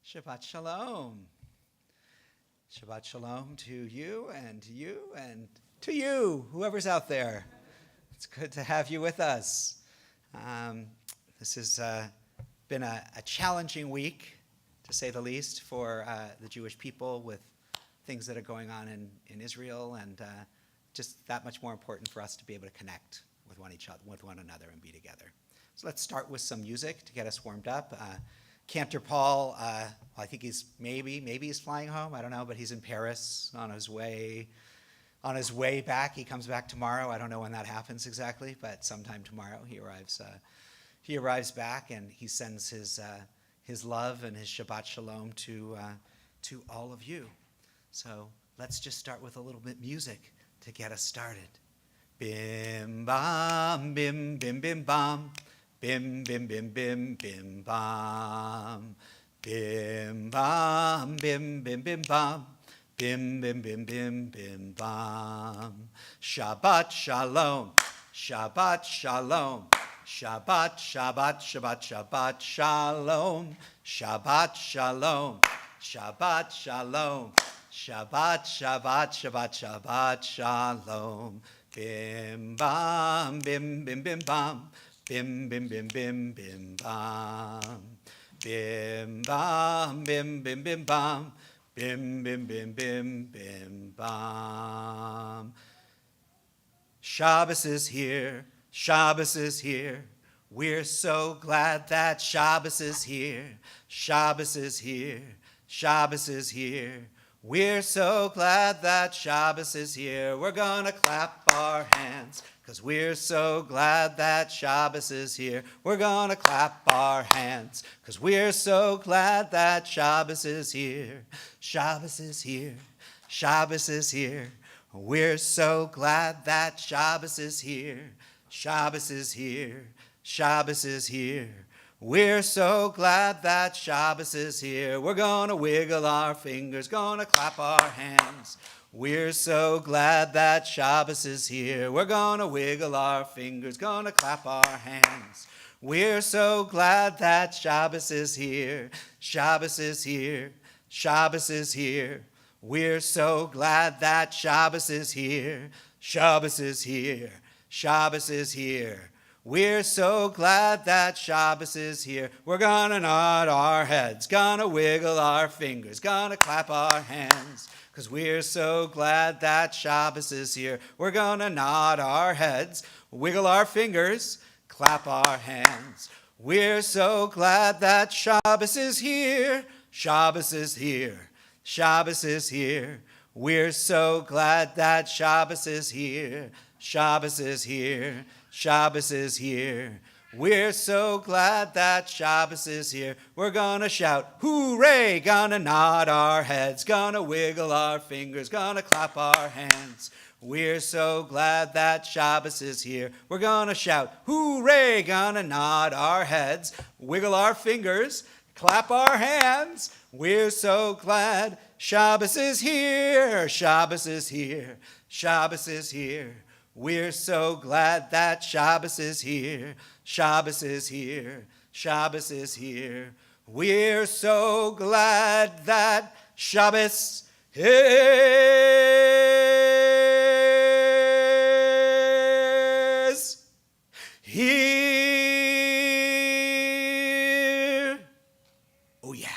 Shabbat Shalom. Shabbat Shalom to you and to you, whoever's out there. It's good to have you with us. This has been a challenging week, to say the least, for the Jewish people with things that are going on in Israel, and just that much more important for us to be able to connect with one another and be together. So let's start with some music to get us warmed up. Cantor Paul, I think maybe he's flying home. I don't know, but he's in Paris on his way back. He comes back tomorrow. I don't know when that happens exactly, but sometime tomorrow he arrives back, and he sends his love and his Shabbat Shalom to all of you. So let's just start with a little bit of music to get us started. Bim bam bim bim bim bam. Bim, bim, bim, bim, bim, bam. Bim, bam, bim, bim, bim, bam. Bim, bim, bim, bim, bim, bam. Shabbat Shalom. Shabbat Shalom. Shabbat, Shabbat, Shabbat, Shabbat Shalom. Shabbat Shalom. Shabbat Shalom. Shabbat, Shabbat, Shabbat, Shabbat Shalom. Bim, bam, bim, bim, bim, bam. Bim, bim, bim, bim, bim, bam. Bim, bam, bim, bim, bim, bam. Bim, bim, bim, bim, bim, bam. Shabbos is here. Shabbos is here. We're so glad that Shabbos is here. Shabbos is here. Shabbos is here. We're so glad that Shabbos is here. We're gonna clap our hands, 'cause we're so glad that Shabbos is here. We're gonna clap our hands, 'cause we're so glad that Shabbos is here. Shabbos is here. Shabbos is here. We're so glad that Shabbos is here. Shabbos is here. Shabbos is here. We're so glad that Shabbos is here. We're gonna wiggle our fingers, gonna clap our hands. We're so glad that Shabbos is here. We're gonna wiggle our fingers, gonna clap our hands. We're so glad that Shabbos is here. Shabbos is here. Shabbos is here. We're so glad that Shabbos is here. Shabbos is here. Shabbos is here. We're so glad that Shabbos is here. We're gonna nod our heads, gonna wiggle our fingers, gonna clap our hands, 'cause we're so glad that Shabbos is here. We're gonna nod our heads, wiggle our fingers, clap our hands. We're so glad that Shabbos is here. Shabbos is here. Shabbos is here. We're so glad that Shabbos is here. Shabbos is here. Shabbos is here. We're so glad that Shabbos is here. We're gonna shout, hooray, gonna nod our heads, gonna wiggle our fingers, gonna clap our hands. We're so glad that Shabbos is here. We're gonna shout, hooray, gonna nod our heads, wiggle our fingers, clap our hands. We're so glad Shabbos is here. Shabbos is here. Shabbos is here. We're so glad that Shabbos is here. Shabbos is here. Shabbos is here. We're so glad that Shabbos is here. Oh yeah.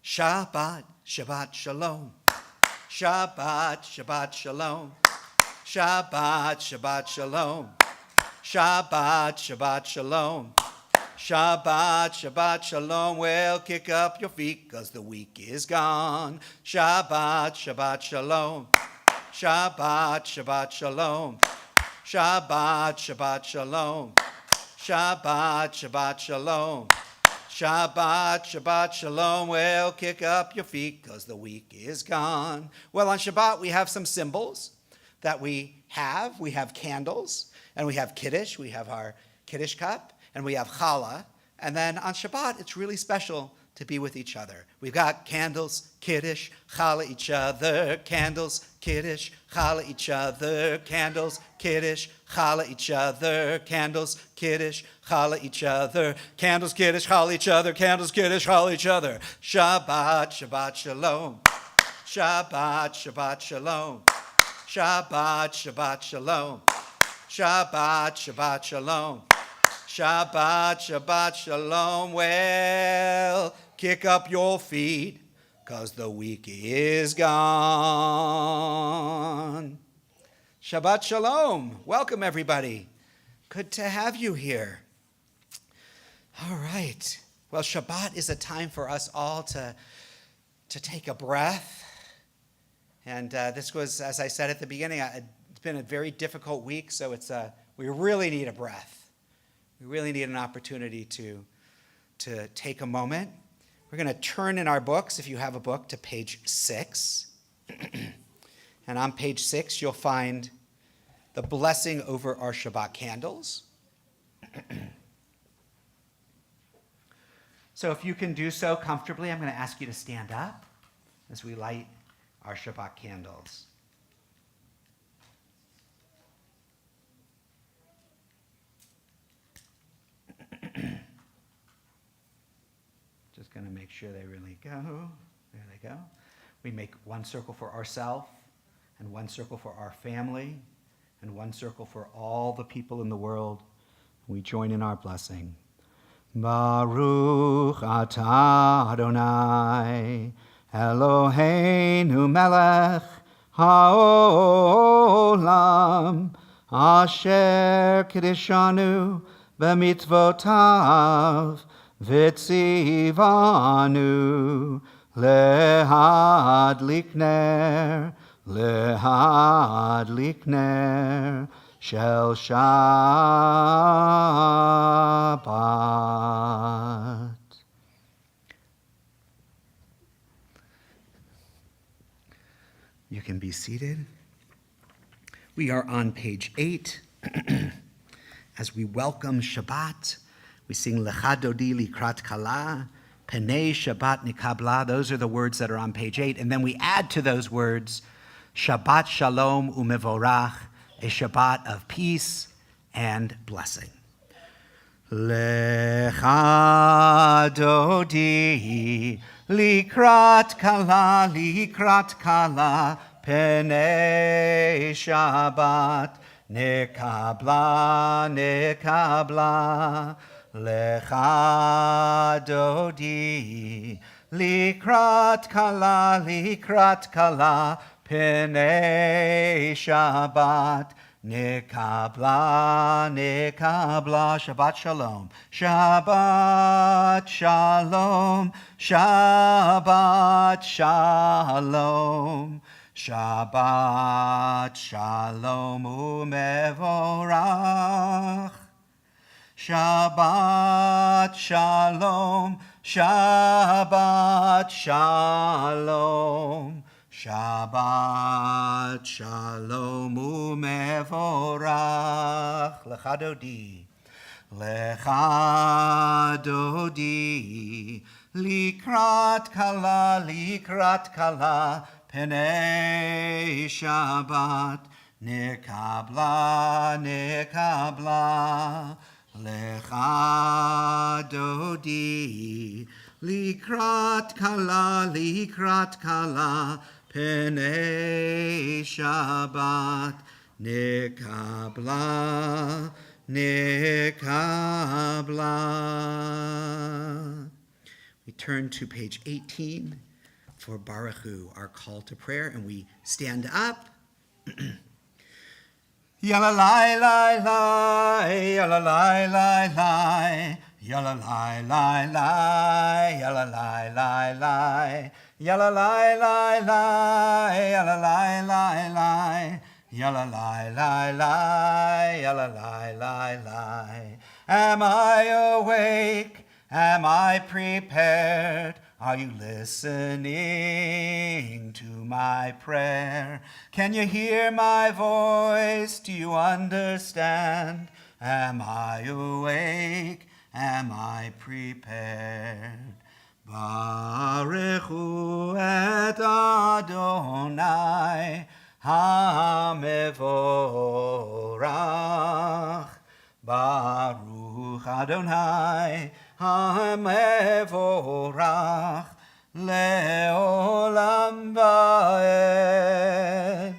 Shabbat, Shabbat Shalom. Shabbat, Shabbat Shalom. Shabbat, Shabbat Shalom. Shabbat, Shabbat Shalom. Shabbat, Shabbat Shalom. Well, kick up your feet, 'cause the week is gone. Shabbat, Shabbat Shalom. Shabbat, Shabbat Shalom. Shabbat, Shabbat Shalom. Shabbat, Shabbat Shalom. Shabbat, Shabbat Shalom. Well, kick up your feet, 'cause the week is gone. Well, on Shabbat, we have some symbols that we have. We have candles, and we have Kiddush. We have our Kiddush cup, and we have challah. And then on Shabbat, it's really special to be with each other. We've got candles, kiddush, challah each other, candles, kiddush, challah each other, candles, kiddush, challah each other, candles, kiddush, challah each other, candles, kiddush, challah each other, candles, kiddush, challah each other. Shabbat, Shabbat Shalom. Shabbat, Shabbat Shalom. Shabbat, Shabbat Shalom. Shabbat, Shabbat Shalom. Shabbat, Shabbat Shalom. Well, kick up your feet, 'cause the week is gone. Shabbat Shalom. Welcome, everybody. Good to have you here. All right. Well, Shabbat is a time for us all to take a breath. And this was, as I said at the beginning, it's been a very difficult week, so we really need a breath. We really need an opportunity to take a moment. We're going to turn in our books, if you have a book, to page 6. And on page 6, you'll find the blessing over our Shabbat candles. So if you can do so comfortably, I'm going to ask you to stand up as we light our Shabbat candles. Just going to make sure they really go. There they go. We make one circle for ourselves, and one circle for our family, and one circle for all the people in the world. We join in our blessing. Baruch atah Adonai, Eloheinu melech haolam, asher kiddushanu b'mitzvotav, v'tzivanu lehadlik ner shel Shabbat. You can be seated. We are on page 8. As we welcome Shabbat, we sing Lecha Dodi Likrat Kala, Penei Shabbat Nikabla. Those are the words that are on page 8. And then we add to those words Shabbat Shalom Umevorach, a Shabbat of peace and blessing. Lecha Dodi Likrat Kala, Penei Shabbat Nikabla, Lecha Dodi Likrat Kala, Penei Shabbat Nikabla, Shabbat Shalom, Shabbat Shalom, Shabbat Shalom, Shabbat Shalom Umevorach, Shabbat Shalom, Shabbat Shalom, Shabbat Shalom Umevorach. Lecha Dodi, Lecha Dodi, Likrat Kala, Penei Shabbat Nikabla, Lecha Dodi, Likrat Kala, Penei Shabbat Nikabla. We turn to page 18 for Baruch Hu, our call to prayer, and we stand up. Yalla lai lai lai, yalla lai lai lai, yalla lai lai lai, yalla lai lai lai, yalla lai lai lai, yalla lai lai lai, yalla lai lai lai, yalla lai lai lai. Am I awake? Am I prepared? Are you listening to my prayer? Can you hear my voice? Do you understand? Am I awake? Am I prepared? mevorach leolam vaed,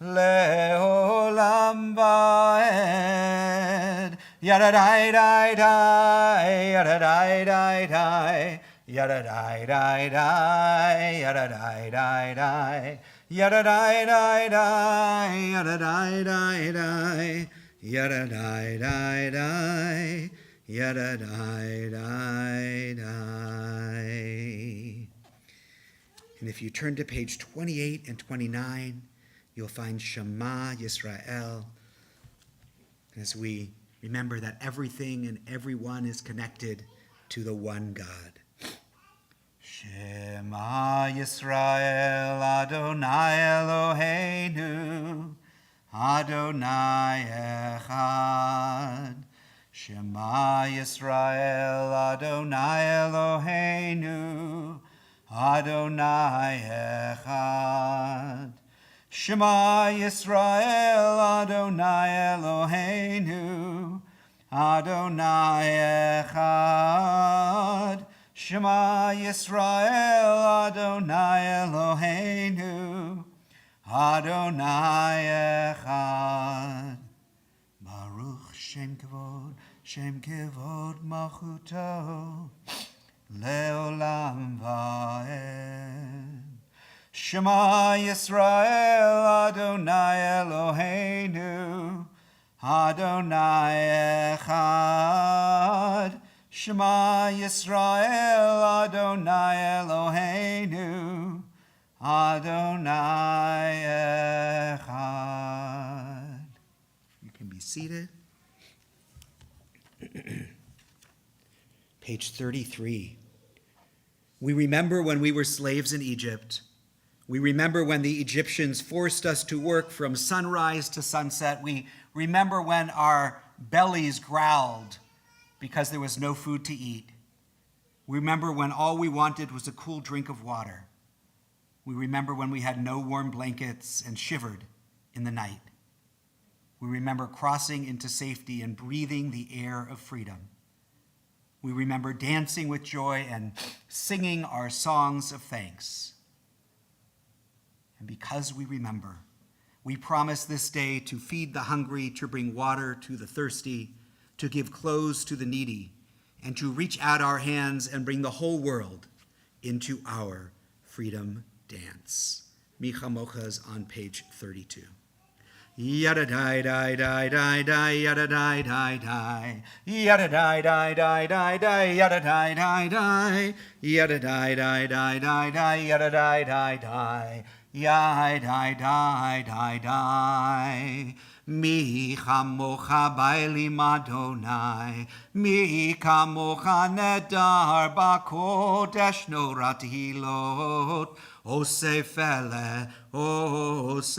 leolam vaed. Yada-dai-dai-dai, yada-dai-dai-dai, yada-dai-dai-dai, yada-dai-dai-dai, yada-dai-dai-dai, yada-dai-dai-dai, yada-dai-dai-dai, yada-dai-dai-dai. And if you turn to page 28 and 29, you'll find Shema Yisrael, as we remember that everything and everyone is connected to the one God. Shema Yisrael Adonai Eloheinu Adonai Echad. Shema Yisrael Adonai Eloheinu Adonai Echad. Shema Yisrael Adonai Eloheinu Adonai Echad. Shema Yisrael Adonai Eloheinu Adonai Echad. Baruch Shem Kevod Malchuto Leolam Vaed. Shema Yisrael Adonai Eloheinu Adonai Echad. Shema Yisrael Adonai Eloheinu Adonai Echad. You can be seated. Page 33. We remember when we were slaves in Egypt. We remember when the Egyptians forced us to work from sunrise to sunset. We remember when our bellies growled because there was no food to eat. We remember when all we wanted was a cool drink of water. We remember when we had no warm blankets and shivered in the night. We remember crossing into safety and breathing the air of freedom. We remember dancing with joy and singing our songs of thanks. And because we remember, we promise this day to feed the hungry, to bring water to the thirsty, to give clothes to the needy, and to reach out our hands and bring the whole world into our freedom dance. Micha Mocha is on page 32. Yada die die die die die yada die die die yada die die die die die yada die die die yada die die die die die yada die die die yai die die die die. Mi chamocha bailim Adonai, mi kamocha nedar bakodesh norat hilot. Osefele, Osefele.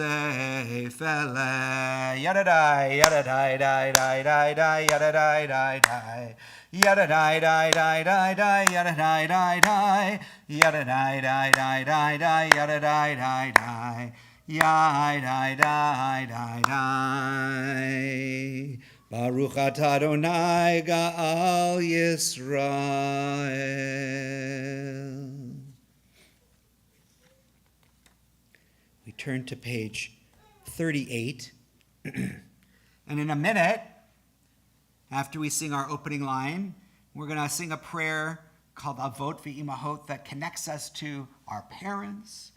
Yada die, yada die, die, die, die, die, yada die, die, die. Yada die, die, die, die, die, yada die, die, die. Yada die, die, die, die, die, yada die, die, die. Yai, die, die, die, die. Baruch atah Adonai Ga'al Yisrael. We turn to page 38. And in a minute, after we sing our opening line, we're going to sing a prayer called Avot V'Imahot that connects us to our parents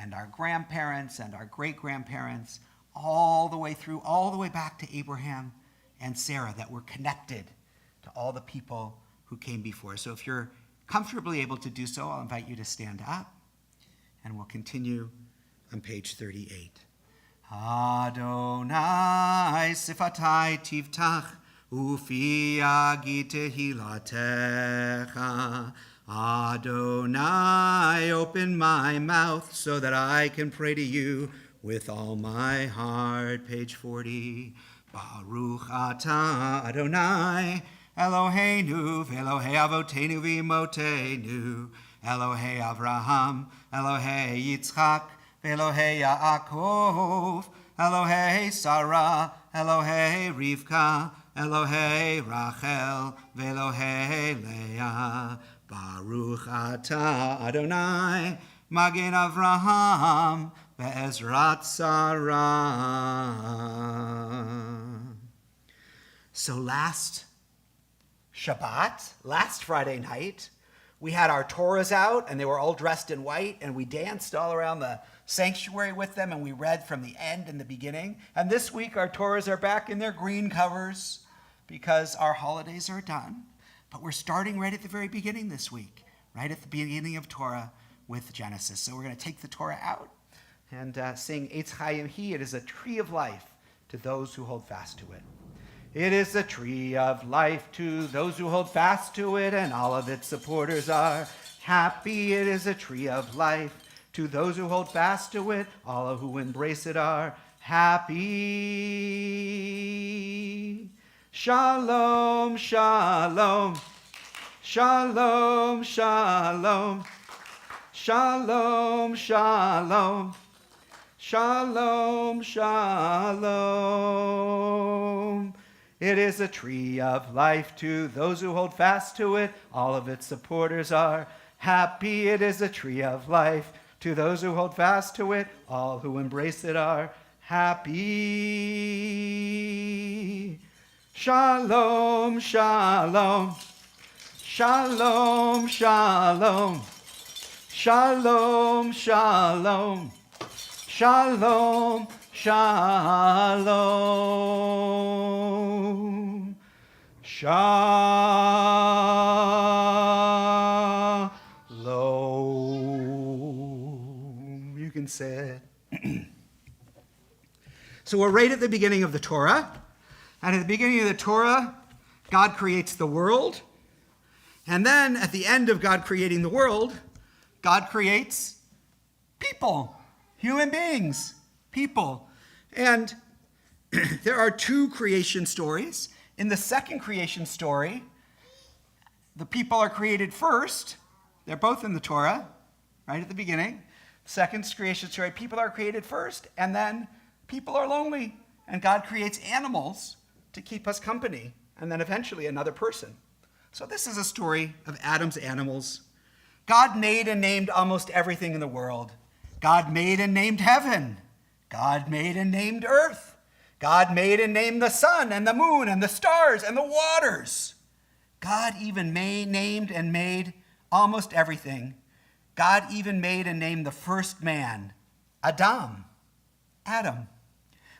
and our grandparents and our great-grandparents, all the way through, all the way back to Abraham and Sarah, that we're connected to all the people who came before. So if you're comfortably able to do so, I'll invite you to stand up, and we'll continue on page 38. Adonai sifatai tivtach, ufi yagi tehilatecha. Adonai, open my mouth so that I can pray to you with all my heart. Page 40. Baruch atah Adonai, Eloheinu v'Elohei avotenu v'imotenu, Elohei Avraham, Elohei Yitzchak, v'Elohei Yaakov, Elohei Sarah, Elohei Rivka, Elohei Rachel, v'Elohei Leah. Baruch atah Adonai, Magen Avraham, Be'ezrat Sarah. So last Shabbat, last Friday night, we had our Torahs out, and they were all dressed in white, and we danced all around the sanctuary with them, and we read from the end and the beginning. And this week, our Torahs are back in their green covers because our holidays are done. But we're starting right at the very beginning this week, right at the beginning of Torah with Genesis. So we're going to take the Torah out and sing Eitz Chaim Hi. It is a tree of life to those who hold fast to it. It is a tree of life to those who hold fast to it, and all of its supporters are happy. It is a tree of life to those who hold fast to it, all who embrace it are happy. Shalom, shalom, shalom, shalom, shalom, shalom, shalom, shalom. It is a tree of life to those who hold fast to it. All of its supporters are happy. It is a tree of life to those who hold fast to it. All who embrace it are happy. Shalom, shalom, shalom, shalom, shalom, shalom, shalom, shalom, shalom. You can say it. So we're right at the beginning of the Torah. And at the beginning of the Torah, God creates the world. And then at the end of God creating the world, God creates people, human beings, people. And there are two creation stories. In the second creation story, the people are created first. They're both in the Torah, right at the beginning. Second creation story, people are created first, and then people are lonely. And God creates animals to keep us company, and then eventually another person. So this is a story of Adam's animals. God made and named almost everything in the world. God made and named heaven. God made and named earth. God made and named the sun and the moon and the stars and the waters. God even named and made almost everything. God even made and named the first man, Adam,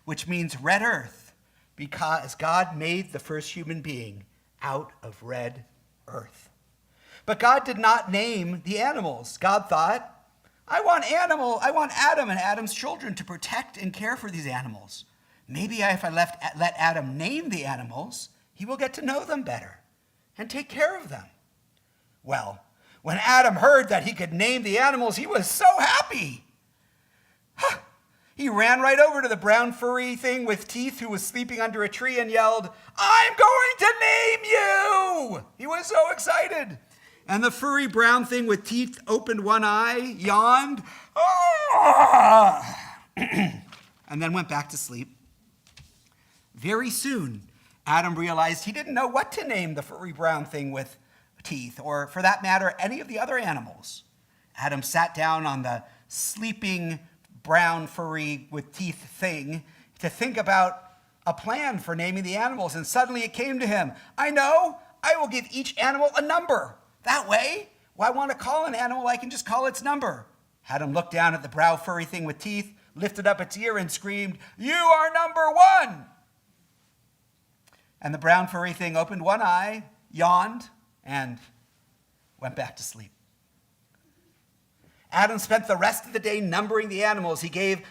which means red earth, because God made the first human being out of red earth. But God did not name the animals. God thought, I want Adam and Adam's children to protect and care for these animals. Maybe if I let Adam name the animals, he will get to know them better and take care of them. Well, when Adam heard that he could name the animals, he was so happy. He ran right over to the brown furry thing with teeth who was sleeping under a tree and yelled, I'm going to name you! He was so excited. And the furry brown thing with teeth opened one eye, yawned, and then went back to sleep. Very soon, Adam realized he didn't know what to name the furry brown thing with teeth, or for that matter, any of the other animals. Adam sat down on the sleeping brown furry with teeth thing to think about a plan for naming the animals, and suddenly it came to him, I know, I will give each animal a number. That way, I want to call an animal, I can just call its number. Adam looked down at the brown furry thing with teeth, lifted up its ear and screamed, You are number one! And the brown furry thing opened one eye, yawned, and went back to sleep. Adam spent the rest of the day numbering the animals. He gave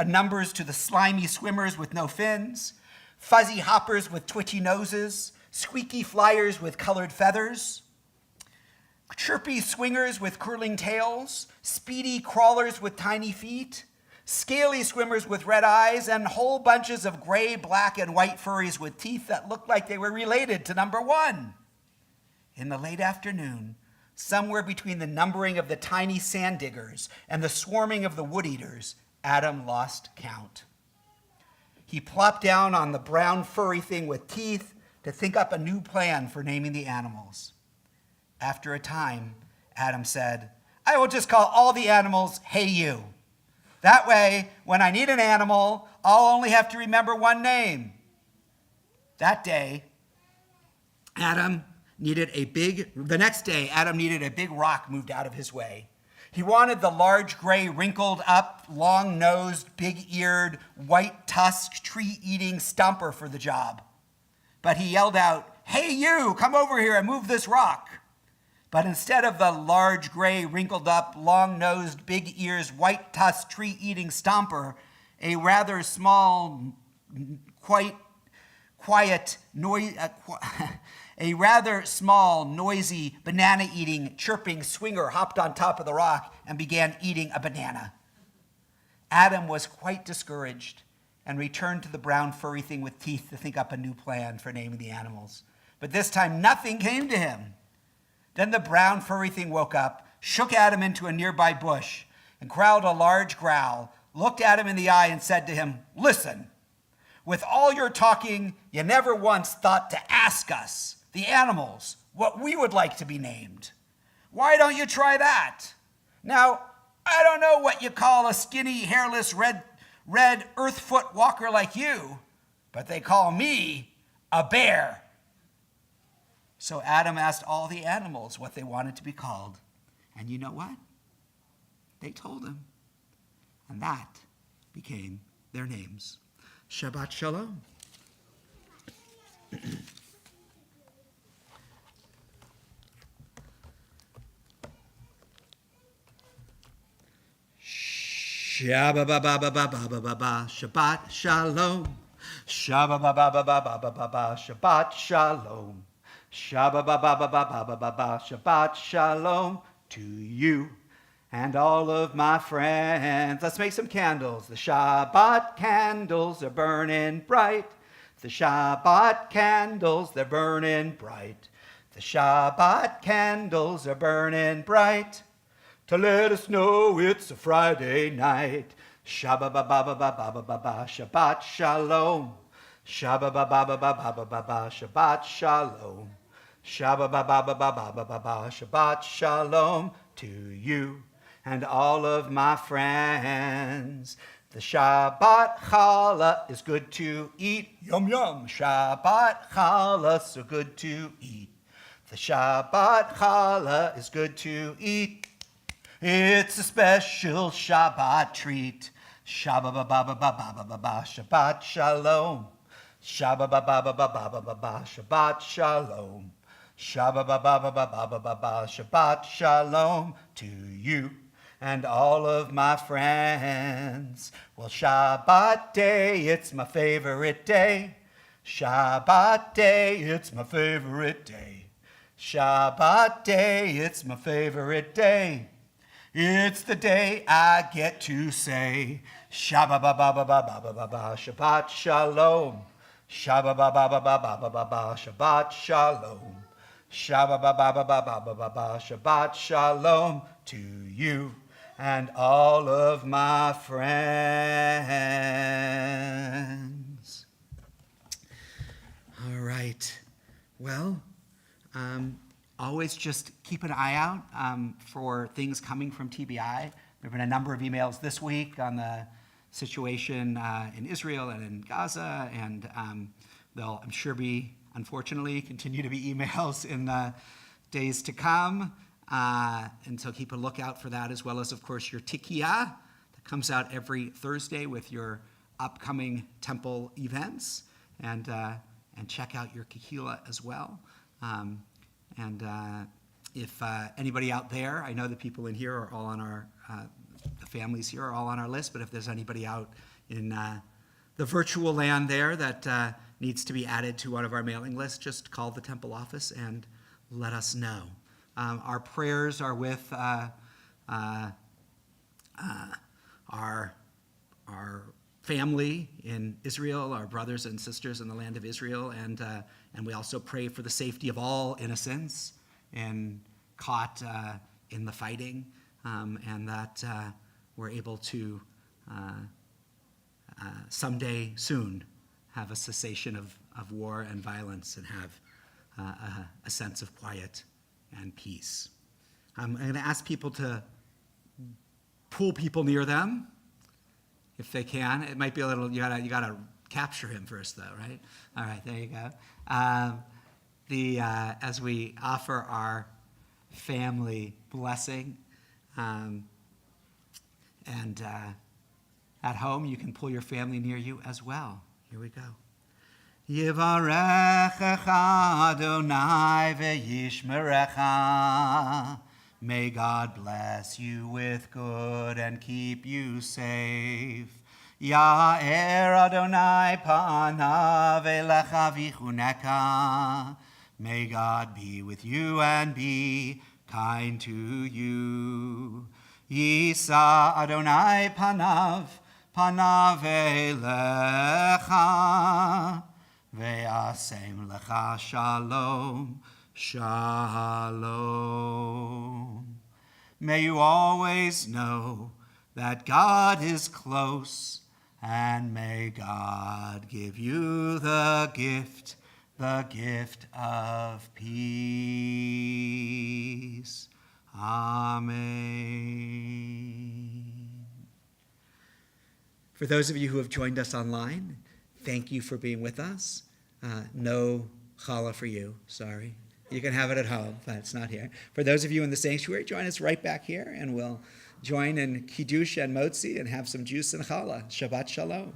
numbers to the slimy swimmers with no fins, fuzzy hoppers with twitchy noses, squeaky flyers with colored feathers, chirpy swingers with curling tails, speedy crawlers with tiny feet, scaly swimmers with red eyes, and whole bunches of gray, black, and white furries with teeth that looked like they were related to number one. In the late afternoon, somewhere between the numbering of the tiny sand diggers and the swarming of the wood eaters, Adam lost count. He plopped down on the brown furry thing with teeth to think up a new plan for naming the animals. After a time, Adam said, I will just call all the animals, hey you. That way, when I need an animal, I'll only have to remember one name. That day, the next day, Adam needed a big rock moved out of his way. He wanted the large, gray, wrinkled up, long-nosed, big-eared, white-tusked, tree-eating stumper for the job. But he yelled out, hey you, come over here and move this rock. But instead of the large, gray, wrinkled up, long-nosed, big ears, white-tusked, tree-eating stomper, a rather small, a rather small, noisy, banana-eating, chirping swinger hopped on top of the rock and began eating a banana. Adam was quite discouraged and returned to the brown furry thing with teeth to think up a new plan for naming the animals. But this time, nothing came to him. Then the brown furry thing woke up, shook Adam into a nearby bush, and growled a large growl, looked Adam in the eye and said to him, listen, with all your talking, you never once thought to ask us, the animals, what we would like to be named. Why don't you try that? Now, I don't know what you call a skinny, hairless, red earthfoot walker like you, but they call me a bear. So Adam asked all the animals what they wanted to be called. And you know what? They told him. And that became their names. Shabbat Shalom. Shabbat Shalom. Shabbat Shalom. Shabbat Shalom to you and all of my friends. Let's make some candles. The Shabbat candles are burning bright. The Shabbat candles, they're burning bright. The Shabbat candles are burning bright to let us know it's a Friday night. Shabbat Shalom. Shabbat Shalom. Shabbat Shalom to you and all of my friends. The Shabbat challah is good to eat. Yum yum. Shabbat challah so good to eat. The Shabbat challah is good to eat. It's a special Shabbat treat. Shabbat Shalom. Shabbat Shalom. Shabbat Shalom to you and all of my friends. Well, Shabbat day, it's my favorite day. Shabbat day, it's my favorite day. Shabbat day, it's my favorite day. It's the day I get to say Shabbat Shalom. Shabbat Shalom. Shabbat Shalom to you and all of my friends. All right. Well, always just keep an eye out for things coming from TBI. There have been a number of emails this week on the situation in Israel and in Gaza, and there'll, I'm sure, unfortunately, continue to be emails in the days to come. And so keep a lookout for that, as well as, of course, your Tikiyah that comes out every Thursday with your upcoming temple events. And check out your Kehillah as well. If anybody out there, I know the people in here are all on our, the families here are all on our list, but if there's anybody out in the virtual land there that needs to be added to one of our mailing lists, just call the temple office and let us know. Our prayers are with our family in Israel, our brothers and sisters in the land of Israel, and we also pray for the safety of all innocents and caught in the fighting, and that we're able to someday soon have a cessation of war and violence and have a sense of quiet and peace. I'm going to ask people to pull people near them if they can. It might be a little, you gotta capture him first though, right? All right, there you go. As we offer our family blessing, and at home you can pull your family near you as well. Here we go. Yivarechecha Adonai ve'yishmerecha. May God bless you with good and keep you safe. Ya'er Adonai panav elecha v'chuneka. May God be with you and be kind to you. Yisa Adonai panav elecha. Ve'asem lecha shalom. Shalom. May you always know that God is close, and may God give you the gift of peace. Amen. For those of you who have joined us online, thank you for being with us. No challah for you, sorry. You can have it at home, but it's not here. For those of you in the sanctuary, join us right back here, and we'll join in Kiddush and Motzi and have some juice and challah. Shabbat Shalom.